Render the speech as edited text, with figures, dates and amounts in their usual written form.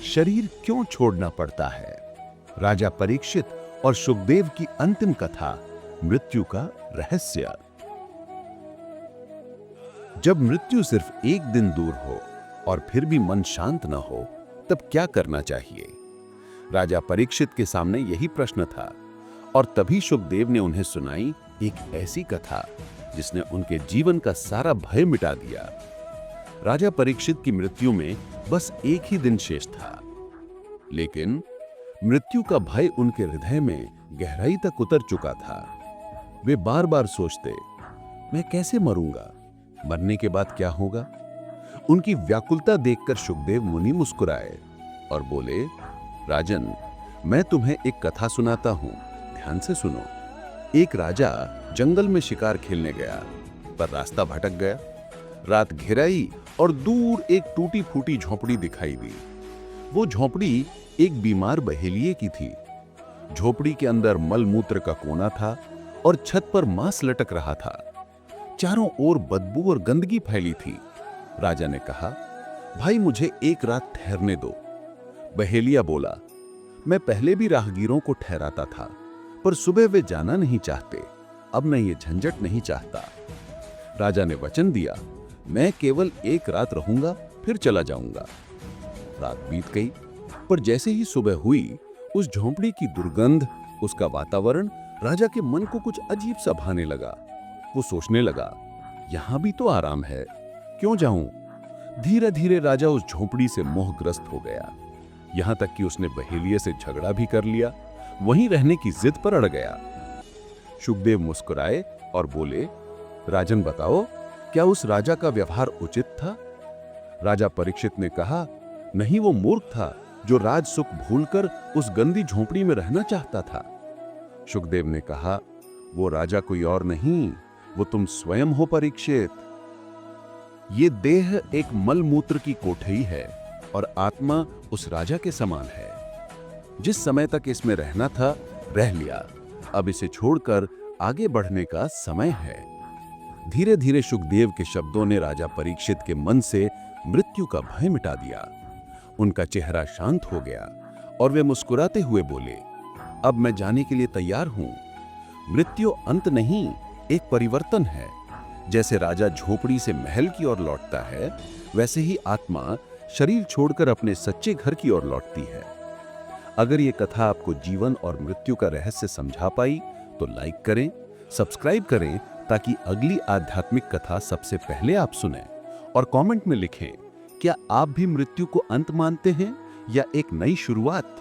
शरीर क्यों छोड़ना पड़ता है। राजा परीक्षित और शुकदेव की अंतिम कथा, मृत्यु का रहस्य। जब मृत्यु सिर्फ एक दिन दूर हो और फिर भी मन शांत न हो, तब क्या करना चाहिए? राजा परीक्षित के सामने यही प्रश्न था और तभी शुकदेव ने उन्हें सुनाई एक ऐसी कथा जिसने उनके जीवन का सारा भय मिटा दिया। राजा परीक्षित की मृत्यु में बस एक ही दिन शेष था, लेकिन मृत्यु का भय उनके हृदय में गहराई तक उतर चुका था। वे बार बार सोचते, मैं कैसे मरूंगा? मरने के बाद क्या होगा? उनकी व्याकुलता देखकर शुकदेव मुनि मुस्कुराए और बोले, राजन, मैं तुम्हें एक कथा सुनाता हूं, ध्यान से सुनो। एक राजा जंगल में शिकार खेलने गया, पर रास्ता भटक गया। रात घिराई और दूर एक टूटी फूटी झोपड़ी दिखाई दी। वो झोपड़ी एक बीमार बहेलिये की थी। झोपड़ी के अंदर मलमूत्र का कोना था और छत पर मांस लटक रहा था। चारों ओर बदबू और गंदगी फैली थी। राजा ने कहा, भाई मुझे एक रात ठहरने दो। बहेलिया बोला, मैं पहले भी राहगीरों को ठहराता था, पर सुबह वे जाना नहीं चाहते। अब मैं ये झंझट नहीं चाहता। राजा ने वचन दिया, मैं केवल एक रात रहूंगा, फिर चला जाऊंगा। रात बीत गई, पर जैसे ही सुबह हुई, उस झोंपड़ी की दुर्गंध, उसका वातावरण राजा के मन को कुछ अजीब सा भाने लगा। वो सोचने लगा, यहां भी तो आराम है, क्यों जाऊं? धीरे धीरे राजा उस झोंपड़ी से मोहग्रस्त हो गया, यहां तक कि उसने बहेलिये से झगड़ा भी कर लिया, वहीं रहने की जिद पर अड़ गया। शुकदेव मुस्कुराए और बोले, राजन बताओ, क्या उस राजा का व्यवहार उचित था? राजा परीक्षित ने कहा, नहीं, वो मूर्ख था जो राज सुख भूलकर उस गंदी झोंपड़ी में रहना चाहता था। शुकदेव ने कहा, वो राजा कोई और नहीं, वो तुम स्वयं हो परीक्षित। ये देह एक मलमूत्र की कोठरी है और आत्मा उस राजा के समान है। जिस समय तक इसमें रहना था, रह लिया। अब इसे छोड़कर आगे बढ़ने का समय है। धीरे धीरे शुकदेव के शब्दों ने राजा परीक्षित के मन से मृत्यु का भय मिटा दिया। उनका चेहरा शांत हो गया और वे मुस्कुराते हुए बोले, अब मैं जाने के लिए तैयार हूं। मृत्यु अंत नहीं, एक परिवर्तन है। जैसे राजा झोपड़ी से महल की ओर लौटता है, वैसे ही आत्मा शरीर छोड़कर अपने सच्चे घर की ओर लौटती है। अगर ये कथा आपको जीवन और मृत्यु का रहस्य समझा पाई तो लाइक करें, सब्सक्राइब करें, ताकि अगली आध्यात्मिक कथा सबसे पहले आप सुनें। और कमेंट में लिखें, क्या आप भी मृत्यु को अंत मानते हैं या एक नई शुरुआत?